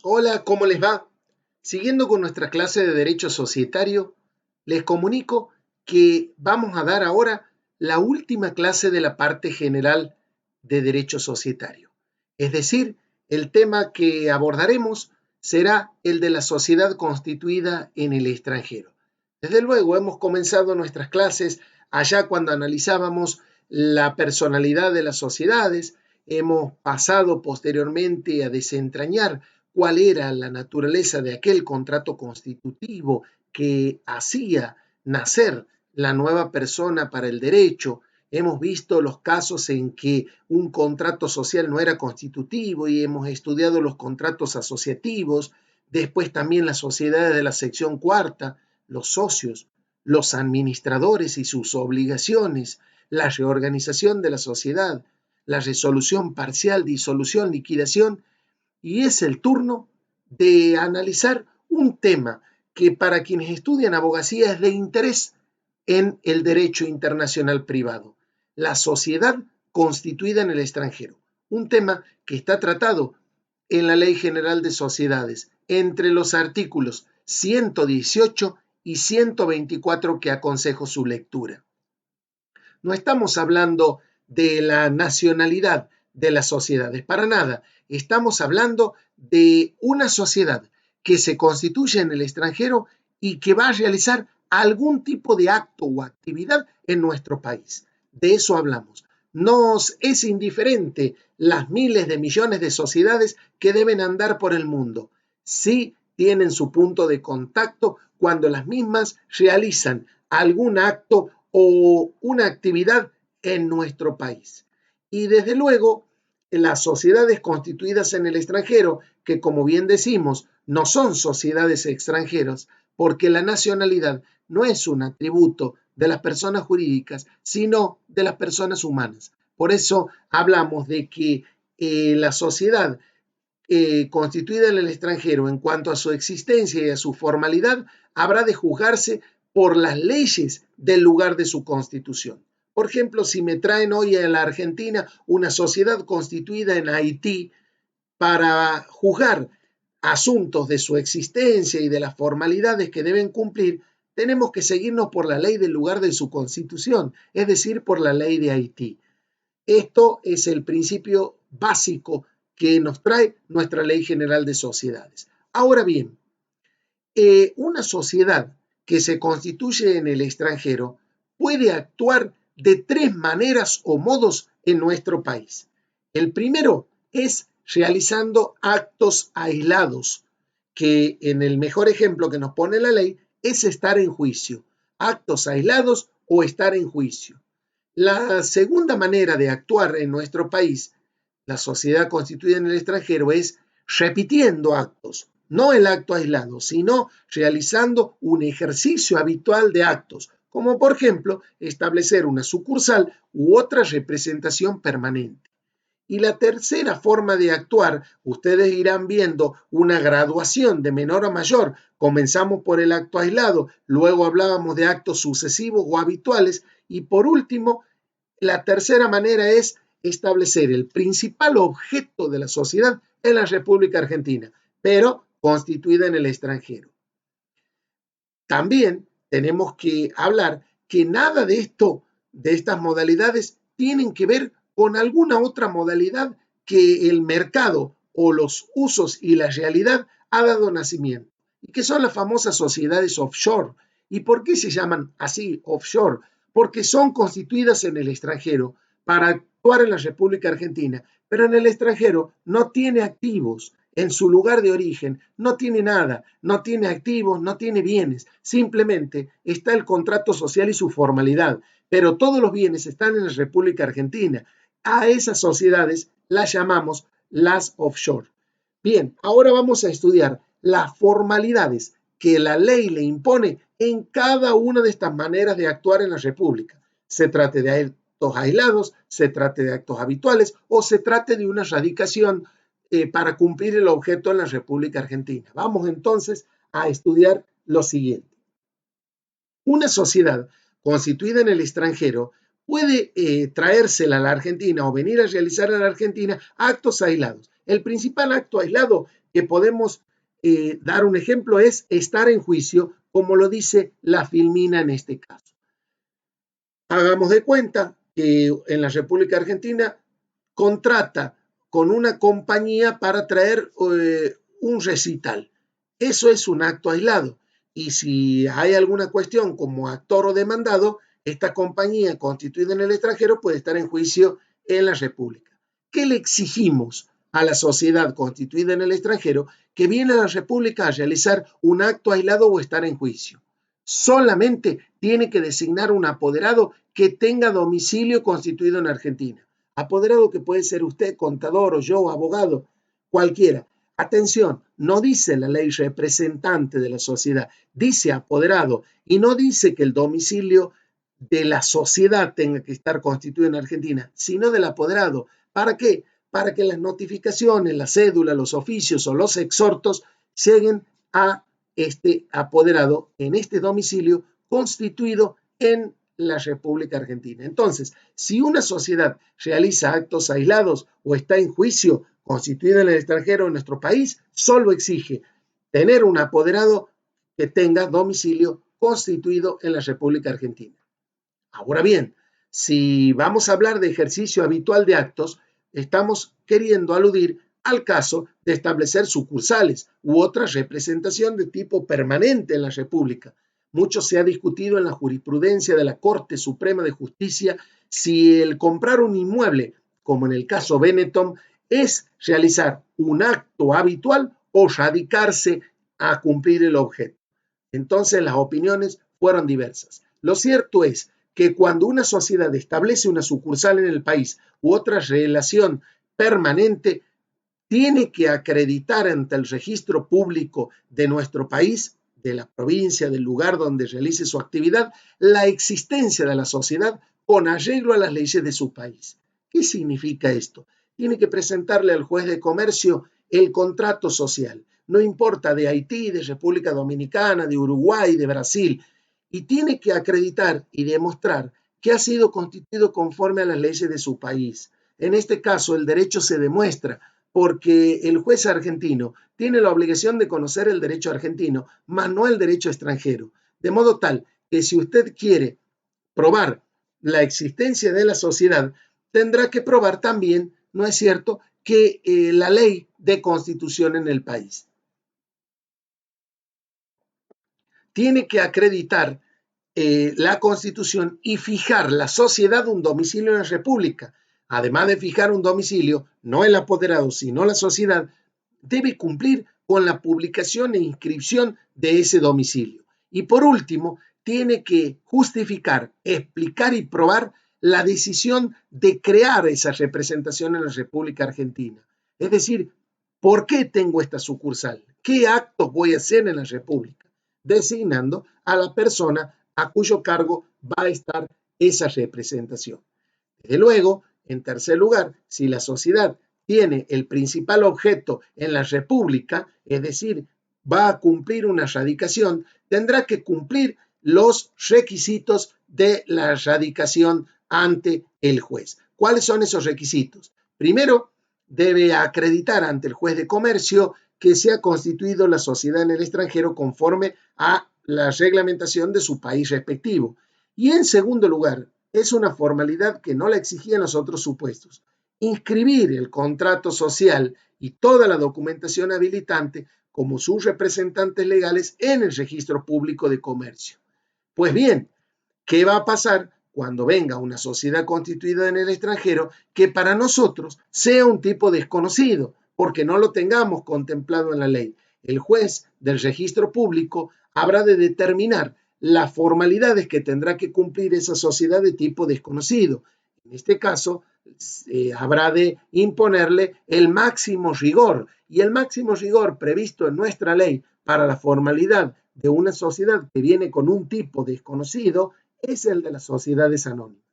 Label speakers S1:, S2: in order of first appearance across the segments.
S1: Hola, ¿cómo les va? Siguiendo con nuestra clase de Derecho Societario, les comunico que vamos a dar ahora la última clase de la parte general de Derecho Societario. Es decir, el tema que abordaremos será el de la sociedad constituida en el extranjero. Desde luego, hemos comenzado nuestras clases allá cuando analizábamos la personalidad de las sociedades, hemos pasado posteriormente a desentrañar cuál era la naturaleza de aquel contrato constitutivo que hacía nacer la nueva persona para el derecho. Hemos visto los casos en que un contrato social no era constitutivo y hemos estudiado los contratos asociativos, después también las sociedades de la sección cuarta, los socios, los administradores y sus obligaciones, la reorganización de la sociedad, la resolución parcial, disolución, liquidación, y es el turno de analizar un tema que para quienes estudian abogacía es de interés en el derecho internacional privado, la sociedad constituida en el extranjero, un tema que está tratado en la Ley General de Sociedades entre los artículos 118 y 124 que aconsejo su lectura. No estamos hablando de la nacionalidad de las sociedades, para nada. Estamos hablando de una sociedad que se constituye en el extranjero y que va a realizar algún tipo de acto o actividad en nuestro país. De eso hablamos. Nos es indiferente las miles de millones de sociedades que deben andar por el mundo. Sí tienen su punto de contacto cuando las mismas realizan algún acto o una actividad en nuestro país. Y desde luego, las sociedades constituidas en el extranjero, que como bien decimos, no son sociedades extranjeras, porque la nacionalidad no es un atributo de las personas jurídicas, sino de las personas humanas. Por eso hablamos de que la sociedad constituida en el extranjero en cuanto a su existencia y a su formalidad habrá de juzgarse por las leyes del lugar de su constitución. Por ejemplo, si me traen hoy a la Argentina una sociedad constituida en Haití para juzgar asuntos de su existencia y de las formalidades que deben cumplir, tenemos que seguirnos por la ley del lugar de su constitución, es decir, por la ley de Haití. Esto es el principio básico que nos trae nuestra Ley General de Sociedades. Ahora bien, una sociedad que se constituye en el extranjero puede actuar de tres maneras o modos en nuestro país. El primero es realizando actos aislados, que en el mejor ejemplo que nos pone la ley es estar en juicio. Actos aislados o estar en juicio. La segunda manera de actuar en nuestro país, la sociedad constituida en el extranjero, es repitiendo actos, no el acto aislado, sino realizando un ejercicio habitual de actos, como por ejemplo establecer una sucursal u otra representación permanente. Y la tercera forma de actuar, ustedes irán viendo una graduación de menor a mayor. Comenzamos por el acto aislado, luego hablábamos de actos sucesivos o habituales y por último, la tercera manera es establecer el principal objeto de la sociedad en la República Argentina, pero constituida en el extranjero. También tenemos que hablar que nada de esto, de estas modalidades, tienen que ver con alguna otra modalidad que el mercado o los usos y la realidad ha dado nacimiento, y que son las famosas sociedades offshore. ¿Y por qué se llaman así offshore? Porque son constituidas en el extranjero para actuar en la República Argentina, pero en el extranjero no tiene activos, en su lugar de origen, no tiene nada, no tiene activos, no tiene bienes, simplemente está el contrato social y su formalidad, pero todos los bienes están en la República Argentina. A esas sociedades las llamamos las offshore. Bien, ahora vamos a estudiar las formalidades que la ley le impone en cada una de estas maneras de actuar en la República. Se trate de actos aislados, se trate de actos habituales o se trate de una radicación para cumplir el objeto en la República Argentina. Vamos entonces a estudiar lo siguiente. Una sociedad constituida en el extranjero puede traérsela a la Argentina o venir a realizar a la Argentina actos aislados. El principal acto aislado que podemos dar un ejemplo es estar en juicio, como lo dice la filmina en este caso. Hagamos de cuenta que en la República Argentina contrata con una compañía para traer un recital. Eso es un acto aislado. Y si hay alguna cuestión como actor o demandado, esta compañía constituida en el extranjero puede estar en juicio en la República. ¿Qué le exigimos a la sociedad constituida en el extranjero que viene a la República a realizar un acto aislado o estar en juicio? Solamente tiene que designar un apoderado que tenga domicilio constituido en Argentina. Apoderado que puede ser usted, contador o yo, abogado, cualquiera. Atención, no dice la ley representante de la sociedad, dice apoderado y no dice que el domicilio de la sociedad tenga que estar constituido en Argentina, sino del apoderado. ¿Para qué? Para que las notificaciones, la cédula, los oficios o los exhortos lleguen a este apoderado en este domicilio constituido en la República Argentina. Entonces, si una sociedad realiza actos aislados o está en juicio constituido en el extranjero en nuestro país, solo exige tener un apoderado que tenga domicilio constituido en la República Argentina. Ahora bien, si vamos a hablar de ejercicio habitual de actos, estamos queriendo aludir al caso de establecer sucursales u otra representación de tipo permanente en la República. Mucho se ha discutido en la jurisprudencia de la Corte Suprema de Justicia si el comprar un inmueble, como en el caso Benetton, es realizar un acto habitual o radicarse a cumplir el objeto. Entonces las opiniones fueron diversas. Lo cierto es que cuando una sociedad establece una sucursal en el país u otra relación permanente, tiene que acreditar ante el registro público de nuestro país, de la provincia, del lugar donde realice su actividad, la existencia de la sociedad con arreglo a las leyes de su país. ¿Qué significa esto? Tiene que presentarle al juez de comercio el contrato social, no importa de Haití, de República Dominicana, de Uruguay, de Brasil, y tiene que acreditar y demostrar que ha sido constituido conforme a las leyes de su país. En este caso, el derecho se demuestra porque el juez argentino tiene la obligación de conocer el derecho argentino, mas no el derecho extranjero. De modo tal que si usted quiere probar la existencia de la sociedad, tendrá que probar también, ¿no es cierto?, que la ley de constitución en el país. Tiene que acreditar la Constitución y fijar la sociedad un domicilio en la República. Además de fijar un domicilio, no el apoderado, sino la sociedad, debe cumplir con la publicación e inscripción de ese domicilio. Y por último, tiene que justificar, explicar y probar la decisión de crear esa representación en la República Argentina. Es decir, ¿por qué tengo esta sucursal? ¿Qué actos voy a hacer en la República? Designando a la persona a cuyo cargo va a estar esa representación. Desde luego, en tercer lugar, si la sociedad tiene el principal objeto en la República, es decir, va a cumplir una radicación, tendrá que cumplir los requisitos de la radicación ante el juez. ¿Cuáles son esos requisitos? Primero, debe acreditar ante el juez de comercio que se ha constituido la sociedad en el extranjero conforme a la reglamentación de su país respectivo. Y en segundo lugar, es una formalidad que no la exigían los otros supuestos. Inscribir el contrato social y toda la documentación habilitante como sus representantes legales en el registro público de comercio. Pues bien, ¿qué va a pasar cuando venga una sociedad constituida en el extranjero que para nosotros sea un tipo desconocido, porque no lo tengamos contemplado en la ley? El juez del registro público habrá de determinar las formalidades que tendrá que cumplir esa sociedad de tipo desconocido. En este caso, habrá de imponerle el máximo rigor, y el máximo rigor previsto en nuestra ley para la formalidad de una sociedad que viene con un tipo desconocido es el de las sociedades anónimas.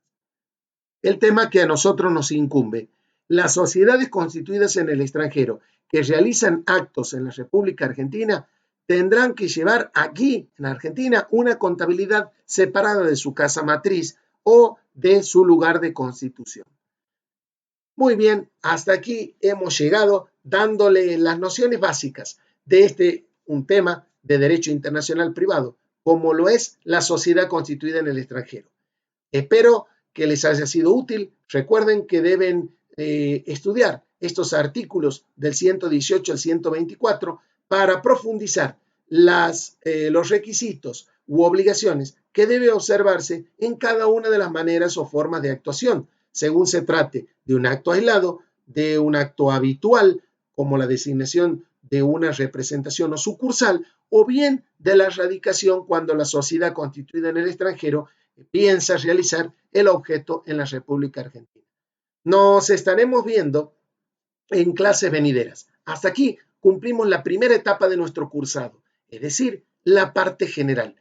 S1: El tema que a nosotros nos incumbe: las sociedades constituidas en el extranjero que realizan actos en la República Argentina tendrán que llevar aquí, en Argentina, una contabilidad separada de su casa matriz o de su lugar de constitución. Muy bien, hasta aquí hemos llegado. dándole las nociones básicas de un tema de derecho internacional privado, como lo es la sociedad constituida en el extranjero. Espero que les haya sido útil. Recuerden que deben estudiar estos artículos del 118 al 124 para profundizar los requisitos u obligaciones que debe observarse en cada una de las maneras o formas de actuación, según se trate de un acto aislado, de un acto habitual, como la designación de una representación o sucursal, o bien de la radicación cuando la sociedad constituida en el extranjero piensa realizar el objeto en la República Argentina. Nos estaremos viendo en clases venideras. Hasta aquí cumplimos la primera etapa de nuestro cursado, es decir, la parte general.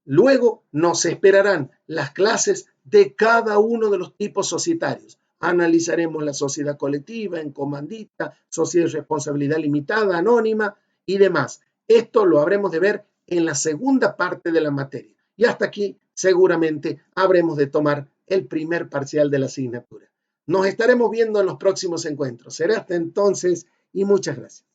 S1: Luego nos esperarán las clases de cada uno de los tipos societarios. Analizaremos la sociedad colectiva, en comandita, sociedad de responsabilidad limitada, anónima y demás. Esto lo habremos de ver en la segunda parte de la materia. Y hasta aquí seguramente habremos de tomar el primer parcial de la asignatura. Nos estaremos viendo en los próximos encuentros. Será hasta entonces y muchas gracias.